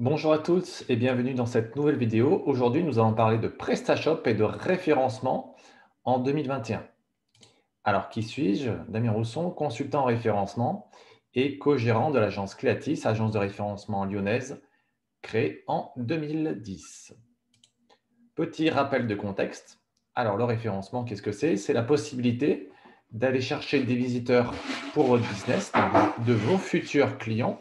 Bonjour à tous et bienvenue dans cette nouvelle vidéo. Aujourd'hui, nous allons parler de PrestaShop et de référencement en 2021. Alors, qui suis-je? Damien Rousson, consultant en référencement et co-gérant de l'agence Cleatis, agence de référencement lyonnaise, créée en 2010. Petit rappel de contexte. Alors, le référencement, qu'est-ce que c'est? C'est la possibilité d'aller chercher des visiteurs pour votre business, donc de vos futurs clients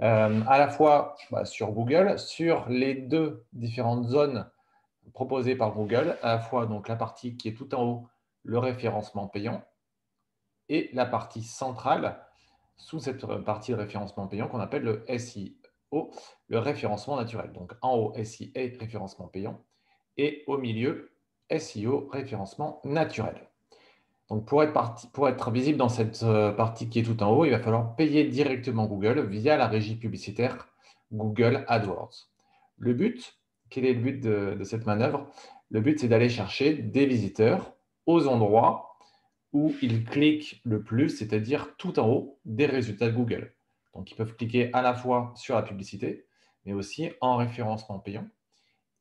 à la fois sur Google, sur les deux différentes zones proposées par Google, à la fois donc la partie qui est tout en haut, le référencement payant, et la partie centrale, sous cette partie de référencement payant qu'on appelle le SEO, le référencement naturel. Donc en haut, SEA, référencement payant, et au milieu, SEO, référencement naturel. Donc pour être visible dans cette partie qui est tout en haut, il va falloir payer directement Google via la régie publicitaire Google AdWords. Le but, quel est le but de cette manœuvre? Le but, c'est d'aller chercher des visiteurs aux endroits où ils cliquent le plus, c'est-à-dire tout en haut des résultats de Google. Donc, ils peuvent cliquer à la fois sur la publicité, mais aussi en référencement payant.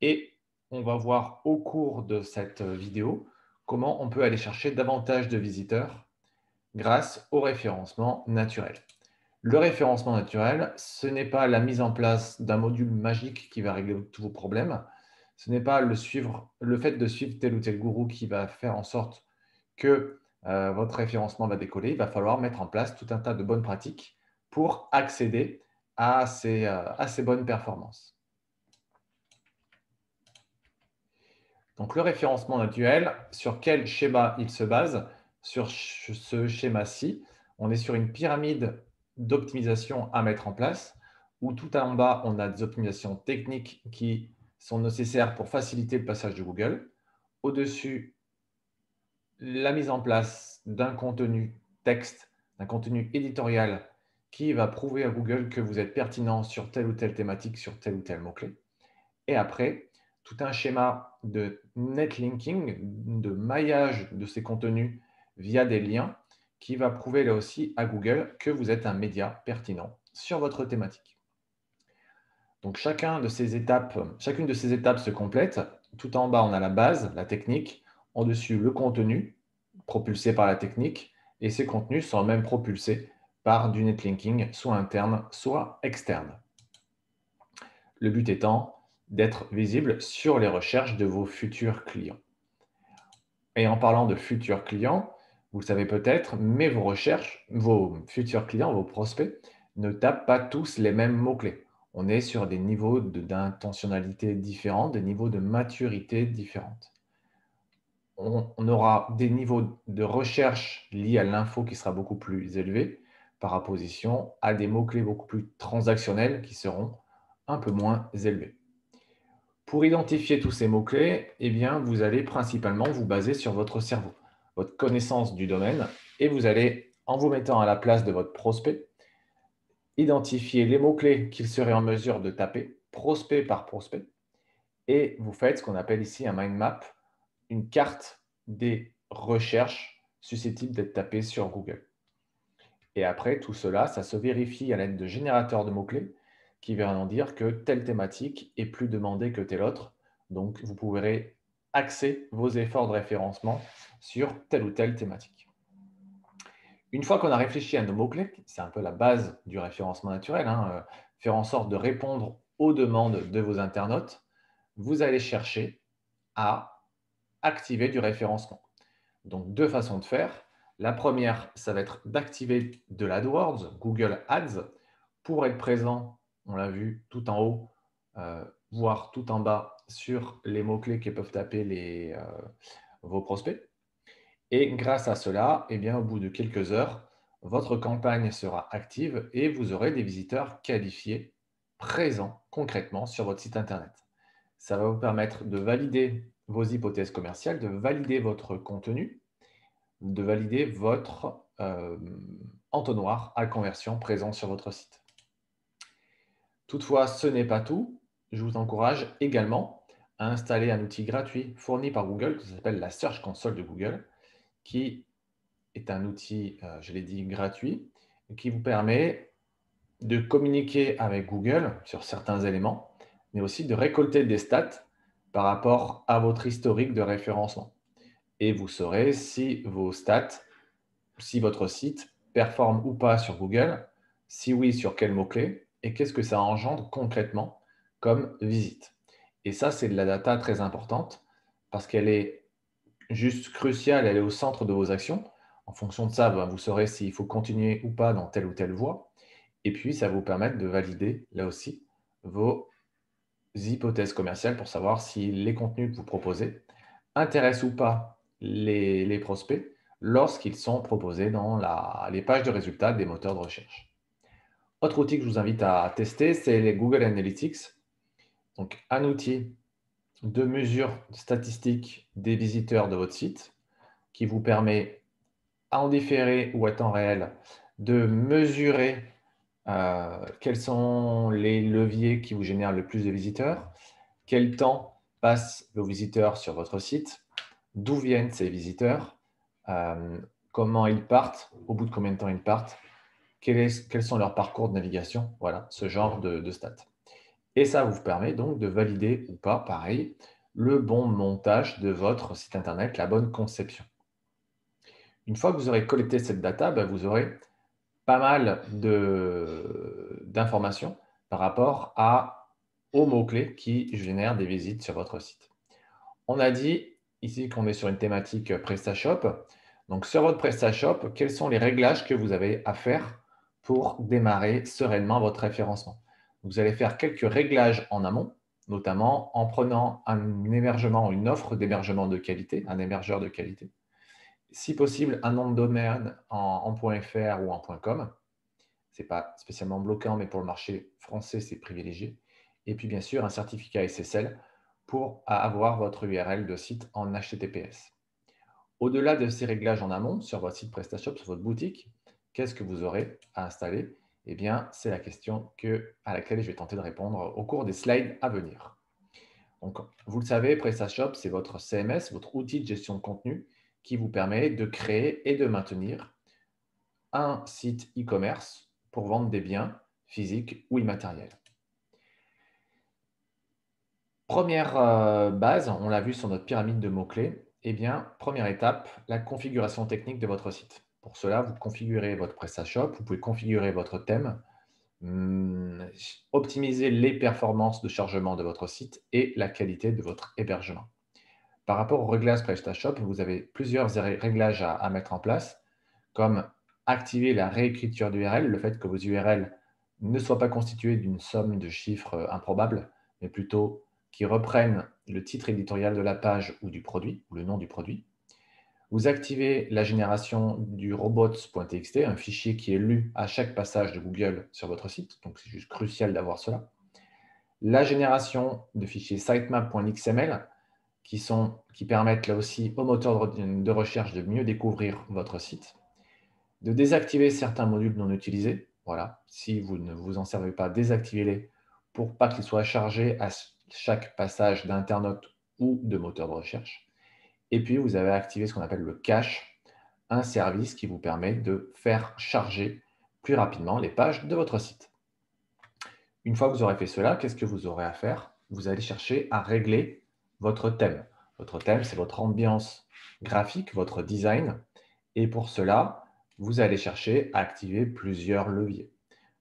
Et on va voir au cours de cette vidéo comment on peut aller chercher davantage de visiteurs grâce au référencement naturel. Le référencement naturel, ce n'est pas la mise en place d'un module magique qui va régler tous vos problèmes. Ce n'est pas le fait de suivre tel ou tel gourou qui va faire en sorte que votre référencement va décoller. Il va falloir mettre en place tout un tas de bonnes pratiques pour accéder à ces bonnes performances. Donc, le référencement naturel, sur quel schéma il se base? Sur ce schéma-ci, on est sur une pyramide d'optimisation à mettre en place, où tout en bas, on a des optimisations techniques qui sont nécessaires pour faciliter le passage de Google. Au-dessus, la mise en place d'un contenu texte, d'un contenu éditorial qui va prouver à Google que vous êtes pertinent sur telle ou telle thématique, sur tel ou tel mot-clé. Et après, tout un schéma de netlinking, de maillage de ces contenus via des liens qui va prouver là aussi à Google que vous êtes un média pertinent sur votre thématique. Donc chacune de ces étapes se complète. Tout en bas, on a la base, la technique. En dessus, le contenu propulsé par la technique. Et ces contenus sont même propulsés par du netlinking, soit interne, soit externe. Le but étant d'être visible sur les recherches de vos futurs clients. Et en parlant de futurs clients, vous le savez peut-être, mais vos futurs clients, vos prospects, ne tapent pas tous les mêmes mots-clés. On est sur des niveaux d'intentionnalité différents, des niveaux de maturité différentes. On aura des niveaux de recherche liés à l'info qui sera beaucoup plus élevé par opposition à des mots-clés beaucoup plus transactionnels qui seront un peu moins élevés. Pour identifier tous ces mots-clés, eh bien, vous allez principalement vous baser sur votre cerveau, votre connaissance du domaine, et vous allez, en vous mettant à la place de votre prospect, identifier les mots-clés qu'il serait en mesure de taper, prospect par prospect, et vous faites ce qu'on appelle ici un mind map, une carte des recherches susceptibles d'être tapées sur Google. Et après, tout cela, ça se vérifie à l'aide de générateurs de mots-clés qui verront dire que telle thématique est plus demandée que telle autre. Donc, vous pourrez axer vos efforts de référencement sur telle ou telle thématique. Une fois qu'on a réfléchi à nos mots-clés, c'est un peu la base du référencement naturel, faire en sorte de répondre aux demandes de vos internautes, vous allez chercher à activer du référencement. Donc, deux façons de faire. La première, ça va être d'activer de l'AdWords, Google Ads, pour être présent, on l'a vu, tout en haut, voire tout en bas, sur les mots-clés que peuvent taper vos prospects. Et grâce à cela, eh bien, au bout de quelques heures, votre campagne sera active et vous aurez des visiteurs qualifiés, présents concrètement sur votre site Internet. Ça va vous permettre de valider vos hypothèses commerciales, de valider votre contenu, de valider votre entonnoir à conversion présent sur votre site. Toutefois, ce n'est pas tout. Je vous encourage également à installer un outil gratuit fourni par Google qui s'appelle la Search Console de Google, qui est un outil, je l'ai dit, gratuit, qui vous permet de communiquer avec Google sur certains éléments, mais aussi de récolter des stats par rapport à votre historique de référencement. Et vous saurez si vos stats, si votre site performe ou pas sur Google, si oui, sur quels mots-clés, et qu'est-ce que ça engendre concrètement comme visite. Et ça, c'est de la data très importante parce qu'elle est juste cruciale, elle est au centre de vos actions. En fonction de ça, vous saurez s'il faut continuer ou pas dans telle ou telle voie. Et puis, ça va vous permettre de valider, là aussi, vos hypothèses commerciales pour savoir si les contenus que vous proposez intéressent ou pas les prospects lorsqu'ils sont proposés dans les pages de résultats des moteurs de recherche. Autre outil que je vous invite à tester, c'est les Google Analytics. Donc, un outil de mesure statistique des visiteurs de votre site qui vous permet, en différé ou à temps réel, de mesurer quels sont les leviers qui vous génèrent le plus de visiteurs, quel temps passent vos visiteurs sur votre site, d'où viennent ces visiteurs, euh, comment ils partent, au bout de combien de temps ils partent, quels sont leurs parcours de navigation, voilà, ce genre de stats. Et ça vous permet donc de valider ou pas, pareil, le bon montage de votre site internet, la bonne conception. Une fois que vous aurez collecté cette data, vous aurez pas mal d'informations par rapport aux mots-clés qui génèrent des visites sur votre site. On a dit ici qu'on est sur une thématique PrestaShop. Donc, sur votre PrestaShop, quels sont les réglages que vous avez à faire pour démarrer sereinement votre référencement? Vous allez faire quelques réglages en amont, notamment en prenant un hébergement, une offre d'hébergement de qualité, un hébergeur de qualité. Si possible, un nom de domaine en .fr ou en .com. Ce n'est pas spécialement bloquant, mais pour le marché français, c'est privilégié. Et puis, bien sûr, un certificat SSL pour avoir votre URL de site en HTTPS. Au-delà de ces réglages en amont, sur votre site PrestaShop, sur votre boutique, qu'est-ce que vous aurez à installer? Eh bien, c'est la question à laquelle je vais tenter de répondre au cours des slides à venir. Donc, vous le savez, PrestaShop, c'est votre CMS, votre outil de gestion de contenu qui vous permet de créer et de maintenir un site e-commerce pour vendre des biens physiques ou immatériels. Première base, on l'a vu sur notre pyramide de mots-clés, eh bien, première étape, la configuration technique de votre site. Pour cela, vous configurez votre PrestaShop, vous pouvez configurer votre thème, optimiser les performances de chargement de votre site et la qualité de votre hébergement. Par rapport au réglage PrestaShop, vous avez plusieurs réglages à mettre en place, comme activer la réécriture d'URL, le fait que vos URL ne soient pas constituées d'une somme de chiffres improbables, mais plutôt qui reprennent le titre éditorial de la page ou du produit, ou le nom du produit. Vous activez la génération du robots.txt, un fichier qui est lu à chaque passage de Google sur votre site, donc c'est juste crucial d'avoir cela. La génération de fichiers sitemap.xml, qui permettent là aussi au moteur de recherche de mieux découvrir votre site. De désactiver certains modules non utilisés. Voilà, si vous ne vous en servez pas, désactivez-les pour pas qu'ils soient chargés à chaque passage d'internaute ou de moteur de recherche. Et puis, vous avez activé ce qu'on appelle le cache, un service qui vous permet de faire charger plus rapidement les pages de votre site. Une fois que vous aurez fait cela, qu'est-ce que vous aurez à faire? Vous allez chercher à régler votre thème. Votre thème, c'est votre ambiance graphique, votre design. Et pour cela, vous allez chercher à activer plusieurs leviers.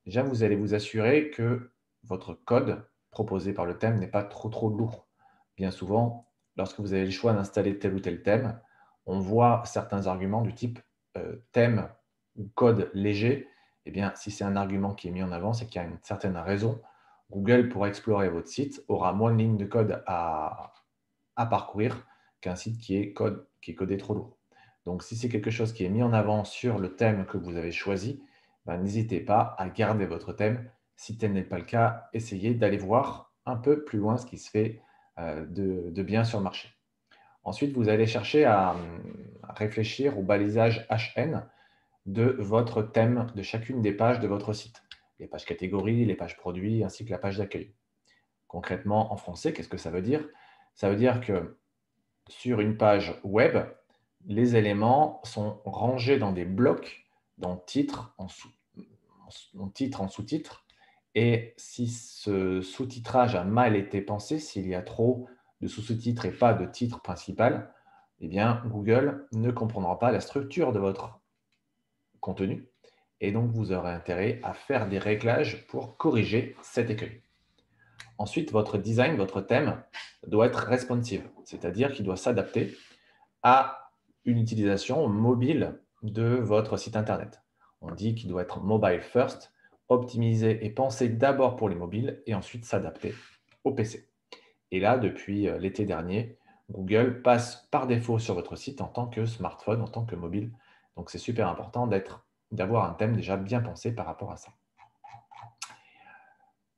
Déjà, vous allez vous assurer que votre code proposé par le thème n'est pas trop lourd. Bien souvent, lorsque vous avez le choix d'installer tel ou tel thème, on voit certains arguments du type thème ou code léger. Eh bien, si c'est un argument qui est mis en avant, c'est qu'il y a une certaine raison. Google, pour explorer votre site, aura moins de lignes de code à parcourir qu'un site qui est codé trop lourd. Donc, si c'est quelque chose qui est mis en avant sur le thème que vous avez choisi, n'hésitez pas à garder votre thème. Si tel n'est pas le cas, essayez d'aller voir un peu plus loin ce qui se fait de bien sur le marché. Ensuite, vous allez chercher à réfléchir au balisage HN de votre thème de chacune des pages de votre site. Les pages catégories, les pages produits, ainsi que la page d'accueil. Concrètement, en français, qu'est-ce que ça veut dire? Ça veut dire que sur une page web, les éléments sont rangés dans des blocs, dans titre, en titre, en sous-titre. Et si ce sous-titrage a mal été pensé, s'il y a trop de sous-titres et pas de titre principal, eh bien, Google ne comprendra pas la structure de votre contenu. Et donc, vous aurez intérêt à faire des réglages pour corriger cet écueil. Ensuite, votre design, votre thème doit être responsive, c'est-à-dire qu'il doit s'adapter à une utilisation mobile de votre site Internet. On dit qu'il doit être mobile first, optimisé et pensé d'abord pour les mobiles et ensuite s'adapter au PC. Et là, depuis l'été dernier, Google passe par défaut sur votre site en tant que smartphone, en tant que mobile. Donc, c'est super important d'avoir un thème déjà bien pensé par rapport à ça.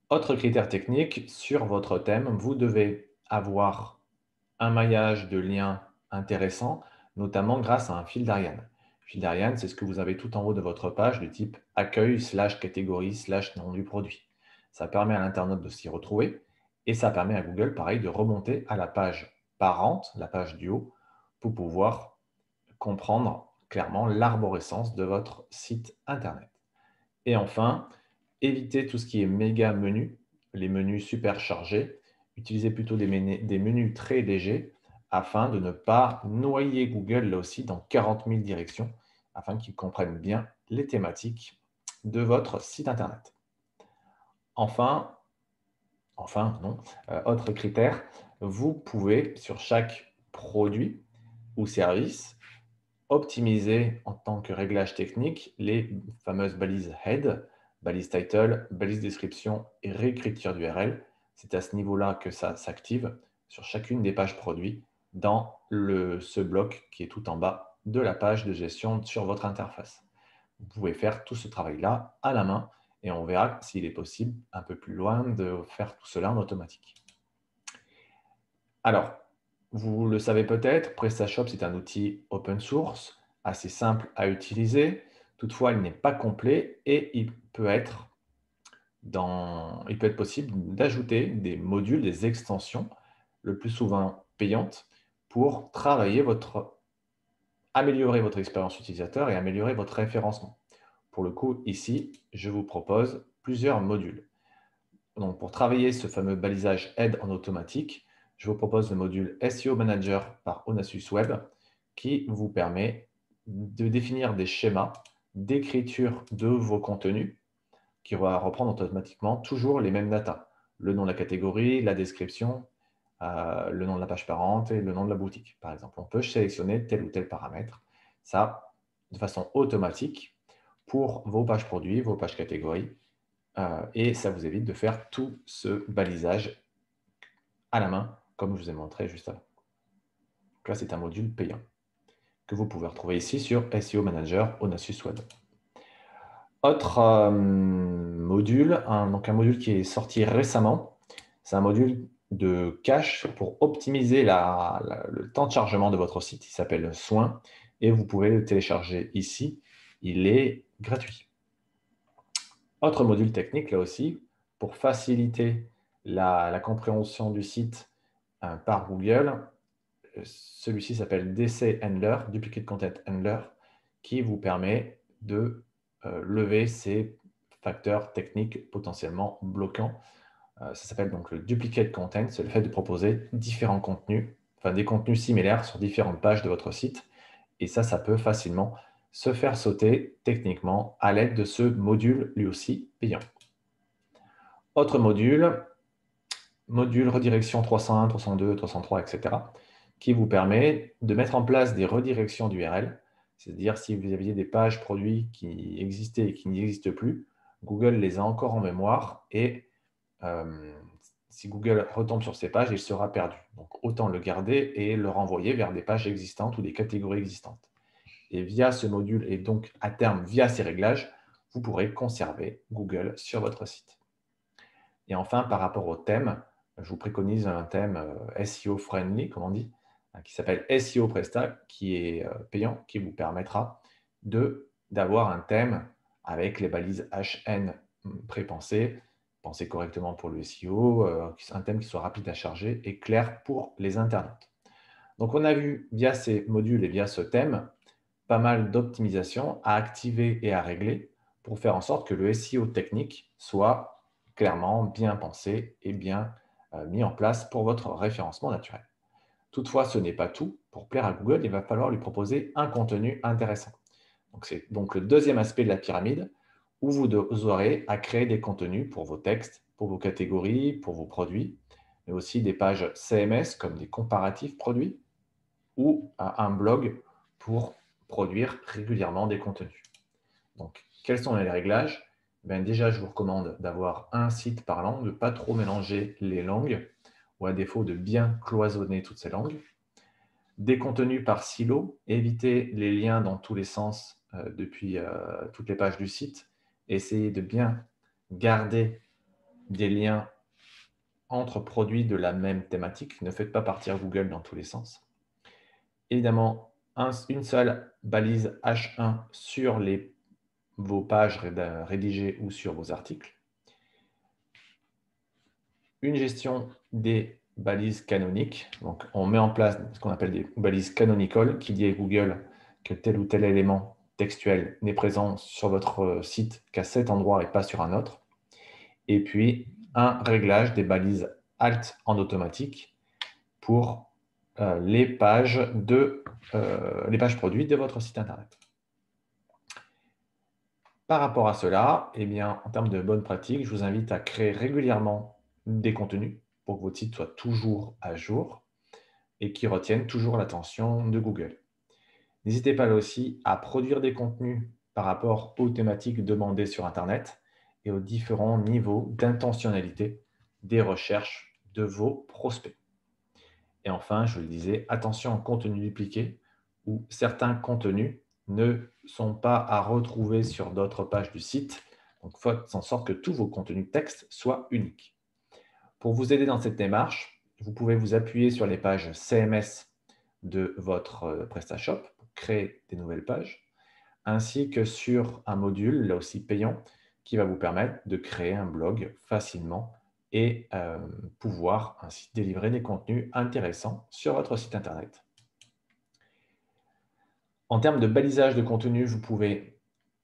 Autre critère technique, sur votre thème, vous devez avoir un maillage de liens intéressant, notamment grâce à un fil d'Ariane. Fil d'Ariane, c'est ce que vous avez tout en haut de votre page de type accueil/catégorie/nom du produit. Ça permet à l'internaute de s'y retrouver et ça permet à Google, pareil, de remonter à la page parente, la page du haut, pour pouvoir comprendre clairement l'arborescence de votre site Internet. Et enfin, évitez tout ce qui est méga menu, les menus super chargés. Utilisez plutôt des menus très légers afin de ne pas noyer Google là aussi dans 40 000 directions, afin qu'il comprenne bien les thématiques de votre site Internet. Enfin, non, autre critère, vous pouvez sur chaque produit ou service optimiser en tant que réglage technique les fameuses balises head, balise title, balise description et réécriture d'URL. C'est à ce niveau-là que ça s'active sur chacune des pages produits dans ce bloc qui est tout en bas de la page de gestion sur votre interface. Vous pouvez faire tout ce travail-là à la main et on verra s'il est possible un peu plus loin de faire tout cela en automatique. Alors, vous le savez peut-être, PrestaShop, c'est un outil open source, assez simple à utiliser. Toutefois, il n'est pas complet et il peut être possible d'ajouter des modules, des extensions, le plus souvent payantes, pour améliorer votre expérience utilisateur et améliorer votre référencement. Pour le coup, ici, je vous propose plusieurs modules. Donc, pour travailler ce fameux balisage aide en automatique, je vous propose le module SEO Manager par Onassis Web qui vous permet de définir des schémas d'écriture de vos contenus qui va reprendre automatiquement toujours les mêmes datas. Le nom de la catégorie, la description, le nom de la page parente et le nom de la boutique, par exemple. On peut sélectionner tel ou tel paramètre, ça de façon automatique pour vos pages produits, vos pages catégories, et ça vous évite de faire tout ce balisage à la main, comme je vous ai montré juste avant. Donc là, c'est un module payant que vous pouvez retrouver ici sur SEO Manager Onassis Web. Autre module, donc un module qui est sorti récemment, c'est un module de cache pour optimiser le temps de chargement de votre site. Il s'appelle Soin et vous pouvez le télécharger ici. Il est gratuit. Autre module technique, là aussi, pour faciliter la compréhension du site par Google, celui-ci s'appelle DC Handler, Duplicate Content Handler, qui vous permet de lever ces facteurs techniques potentiellement bloquants. Ça s'appelle donc le Duplicate Content, c'est le fait de proposer différents contenus, enfin des contenus similaires sur différentes pages de votre site. Et ça peut facilement se faire sauter techniquement à l'aide de ce module, lui aussi payant. Autre module redirection 301, 302, 303, etc., qui vous permet de mettre en place des redirections d'URL, c'est-à-dire si vous aviez des pages produits qui existaient et qui n'existent plus, Google les a encore en mémoire et si Google retombe sur ces pages, il sera perdu. Donc, autant le garder et le renvoyer vers des pages existantes ou des catégories existantes. Et via ce module et donc à terme via ces réglages, vous pourrez conserver Google sur votre site. Et enfin, par rapport au thème, je vous préconise un thème SEO friendly, comme on dit, qui s'appelle SEO Presta, qui est payant, qui vous permettra d'avoir un thème avec les balises HN prépensées, pensées correctement pour le SEO, un thème qui soit rapide à charger et clair pour les internautes. Donc, on a vu via ces modules et via ce thème, pas mal d'optimisations à activer et à régler pour faire en sorte que le SEO technique soit clairement bien pensé et bien mis en place pour votre référencement naturel. Toutefois, ce n'est pas tout. Pour plaire à Google, il va falloir lui proposer un contenu intéressant. Donc, c'est donc le deuxième aspect de la pyramide où vous aurez à créer des contenus pour vos textes, pour vos catégories, pour vos produits, mais aussi des pages CMS comme des comparatifs produits ou un blog pour produire régulièrement des contenus. Donc, quels sont les réglages? Déjà, je vous recommande d'avoir un site par langue, de ne pas trop mélanger les langues, ou à défaut de bien cloisonner toutes ces langues. Des contenus par silo, évitez les liens dans tous les sens depuis toutes les pages du site. Essayez de bien garder des liens entre produits de la même thématique. Ne faites pas partir Google dans tous les sens. Évidemment, une seule balise H1 sur vos pages rédigées ou sur vos articles. Une gestion des balises canoniques. Donc, on met en place ce qu'on appelle des balises canonical qui dit à Google que tel ou tel élément textuel n'est présent sur votre site qu'à cet endroit et pas sur un autre. Et puis, un réglage des balises alt en automatique pour les pages produits de votre site Internet. Par rapport à cela, en termes de bonnes pratiques, je vous invite à créer régulièrement des contenus pour que votre site soit toujours à jour et qui retiennent toujours l'attention de Google. N'hésitez pas aussi à produire des contenus par rapport aux thématiques demandées sur Internet et aux différents niveaux d'intentionnalité des recherches de vos prospects. Et enfin, je le disais, attention au contenu dupliqué où certains contenus ne sont pas à retrouver sur d'autres pages du site. Donc, faites en sorte que tous vos contenus texte soient uniques. Pour vous aider dans cette démarche, vous pouvez vous appuyer sur les pages CMS de votre PrestaShop pour créer des nouvelles pages, ainsi que sur un module, là aussi payant, qui va vous permettre de créer un blog facilement et pouvoir ainsi délivrer des contenus intéressants sur votre site Internet. En termes de balisage de contenu, vous pouvez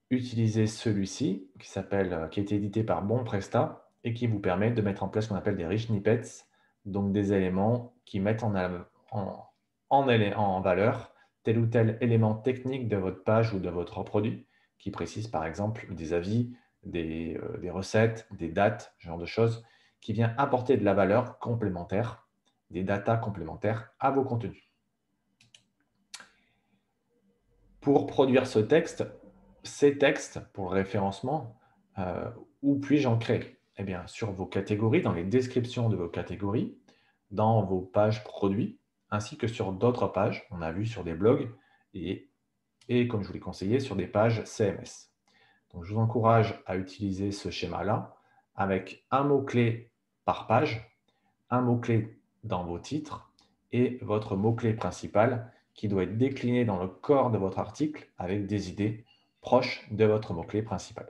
utiliser celui-ci qui a été édité par BonPresta et qui vous permet de mettre en place ce qu'on appelle des rich snippets, donc des éléments qui mettent en valeur tel ou tel élément technique de votre page ou de votre produit, qui précise par exemple des avis, des recettes, des dates, ce genre de choses, qui vient apporter de la valeur complémentaire, des datas complémentaires à vos contenus. Pour produire ces textes pour le référencement, où puis-je en créer? Eh bien, sur vos catégories, dans les descriptions de vos catégories, dans vos pages produits, ainsi que sur d'autres pages, on a vu sur des blogs et comme je vous l'ai conseillé, sur des pages CMS. Donc, je vous encourage à utiliser ce schéma-là avec un mot-clé par page, un mot-clé dans vos titres et votre mot-clé principal qui doit être décliné dans le corps de votre article avec des idées proches de votre mot-clé principal.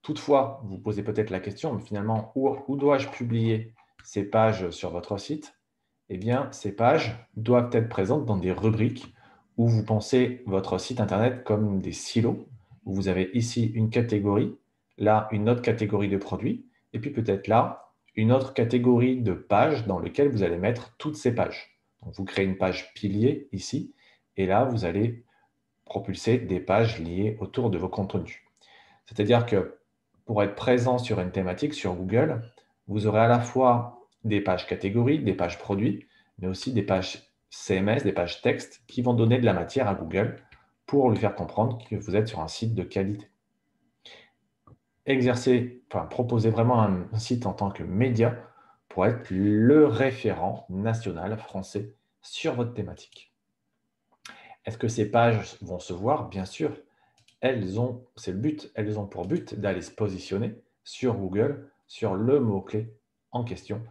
Toutefois, vous posez peut-être la question, mais finalement, où dois-je publier ces pages sur votre site? Eh bien, ces pages doivent être présentes dans des rubriques où vous pensez votre site Internet comme des silos, où vous avez ici une catégorie, là une autre catégorie de produits, et puis peut-être là une autre catégorie de pages dans lesquelles vous allez mettre toutes ces pages. Donc, vous créez une page pilier ici, et là, vous allez propulser des pages liées autour de vos contenus. C'est-à-dire que pour être présent sur une thématique sur Google, vous aurez à la fois des pages catégories, des pages produits, mais aussi des pages CMS, des pages texte qui vont donner de la matière à Google pour lui faire comprendre que vous êtes sur un site de qualité. Proposez vraiment un site en tant que média pour être le référent national français sur votre thématique. Est-ce que ces pages vont se voir? Bien sûr. C'est le but, elles ont pour but d'aller se positionner sur Google, sur le mot-clé en question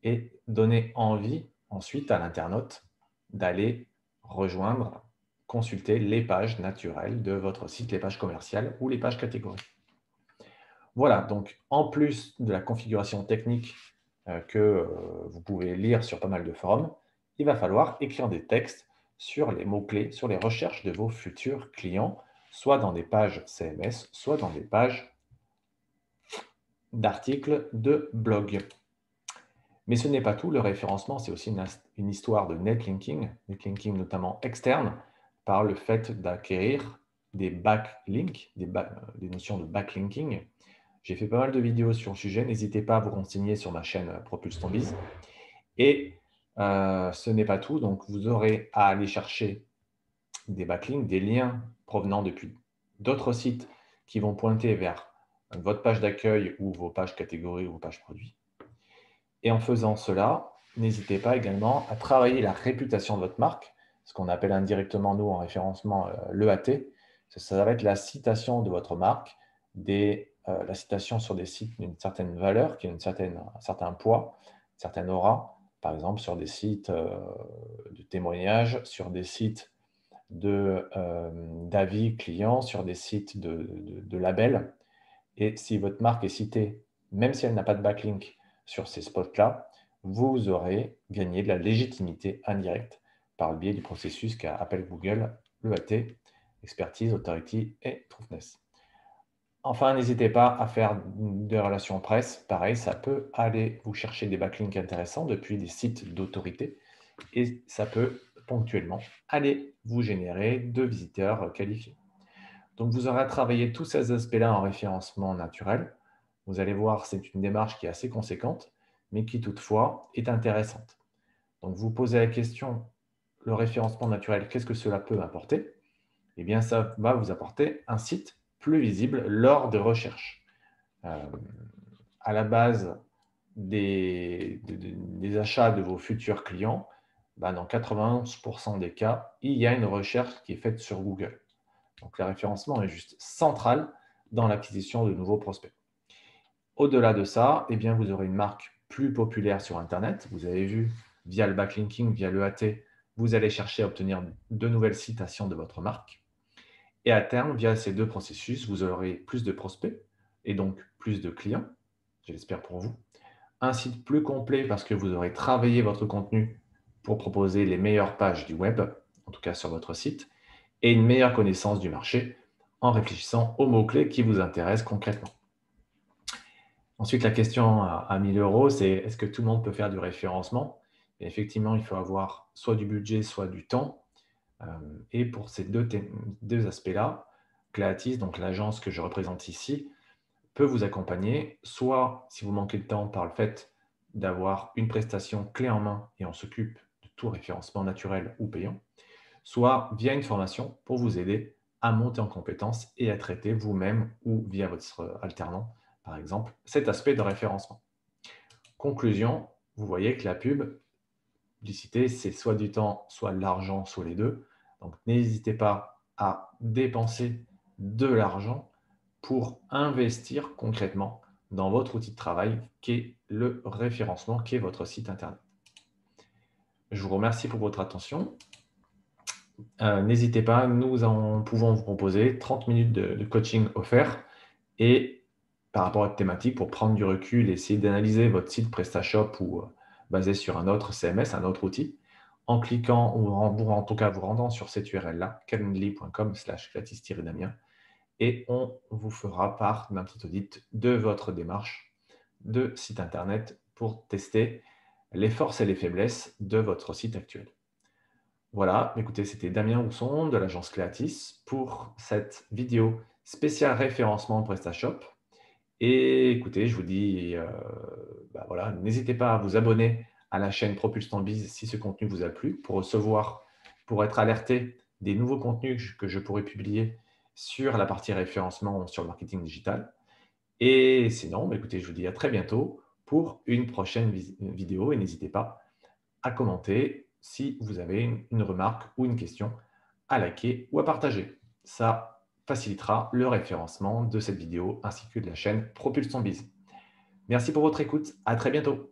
et donner envie ensuite à l'internaute d'aller rejoindre, consulter les pages naturelles de votre site, les pages commerciales ou les pages catégories. Voilà, donc en plus de la configuration technique que vous pouvez lire sur pas mal de forums, il va falloir écrire des textes sur les mots-clés, sur les recherches de vos futurs clients soit dans des pages CMS, soit dans des pages d'articles de blog. Mais ce n'est pas tout, le référencement, c'est aussi une histoire de netlinking notamment externe, par le fait d'acquérir des backlinks, des notions de backlinking. J'ai fait pas mal de vidéos sur le sujet, n'hésitez pas à vous renseigner sur ma chaîne Propulse ton Biz. Et ce n'est pas tout, donc vous aurez à aller chercher des backlinks, des liens provenant depuis d'autres sites qui vont pointer vers votre page d'accueil ou vos pages catégories ou vos pages produits. Et en faisant cela, n'hésitez pas également à travailler la réputation de votre marque, ce qu'on appelle indirectement, nous, en référencement, l'EAT. Ça va être la citation de votre marque, la citation sur des sites d'une certaine valeur, qui a un certain poids, une certaine aura, par exemple sur des sites de témoignages, sur des sites d'avis clients, sur des sites de labels. Et si votre marque est citée, même si elle n'a pas de backlink sur ces spots-là, vous aurez gagné de la légitimité indirecte par le biais du processus qu'appelle Google l'EAT, Expertise, Authority et Truthness. Enfin, n'hésitez pas à faire des relations presse. Pareil, ça peut aller vous chercher des backlinks intéressants depuis des sites d'autorité et ça peut ponctuellement aller vous générer de visiteurs qualifiés. Donc, vous aurez à travailler tous ces aspects-là en référencement naturel. Vous allez voir, c'est une démarche qui est assez conséquente, mais qui toutefois est intéressante. Donc, vous posez la question, le référencement naturel, qu'est-ce que cela peut apporter? Eh bien, ça va vous apporter un site plus visible lors de recherches. À la base des achats de vos futurs clients, dans 91% des cas, il y a une recherche qui est faite sur Google. Donc, le référencement est juste central dans l'acquisition de nouveaux prospects. Au-delà de ça, eh bien, vous aurez une marque plus populaire sur Internet. Vous avez vu, via le backlinking, via l'EAT, vous allez chercher à obtenir de nouvelles citations de votre marque. Et à terme, via ces deux processus, vous aurez plus de prospects et donc plus de clients, je l'espère pour vous. Un site plus complet parce que vous aurez travaillé votre contenu pour proposer les meilleures pages du web, en tout cas sur votre site, et une meilleure connaissance du marché en réfléchissant aux mots-clés qui vous intéressent concrètement. Ensuite, la question à 1 000 €, c'est est-ce que tout le monde peut faire du référencement? Et effectivement, il faut avoir soit du budget, soit du temps. Et pour ces deux aspects-là, Cleatis, donc l'agence que je représente ici, peut vous accompagner, soit si vous manquez de temps par le fait d'avoir une prestation clé en main et on s'occupe de tout référencement naturel ou payant, soit via une formation pour vous aider à monter en compétences et à traiter vous-même ou via votre alternant, par exemple, cet aspect de référencement. Conclusion, vous voyez que la publicité, c'est soit du temps, soit de l'argent, soit les deux. Donc, n'hésitez pas à dépenser de l'argent pour investir concrètement dans votre outil de travail qui est le référencement, qui est votre site Internet. Je vous remercie pour votre attention. N'hésitez pas, nous pouvons vous proposer 30 minutes de coaching offert et par rapport à votre thématique pour prendre du recul et essayer d'analyser votre site PrestaShop ou basé sur un autre CMS, un autre outil, en cliquant ou en tout cas vous rendant sur cette URL-là, calendly.com/Cleatis-Damien, et on vous fera part d'un petit audit de votre démarche de site Internet pour tester les forces et les faiblesses de votre site actuel. Voilà, écoutez, c'était Damien Rousson de l'agence Cleatis pour cette vidéo spéciale référencement PrestaShop. Et écoutez, je vous dis, voilà, n'hésitez pas à vous abonner à la chaîne Propulse ton Biz si ce contenu vous a plu, pour être alerté des nouveaux contenus que je pourrai publier sur la partie référencement sur le marketing digital. Et sinon, écoutez, je vous dis à très bientôt pour une prochaine vidéo et n'hésitez pas à commenter si vous avez une remarque ou une question, à liker ou à partager. Ça facilitera le référencement de cette vidéo ainsi que de la chaîne Propulse ton Biz. Merci pour votre écoute. À très bientôt.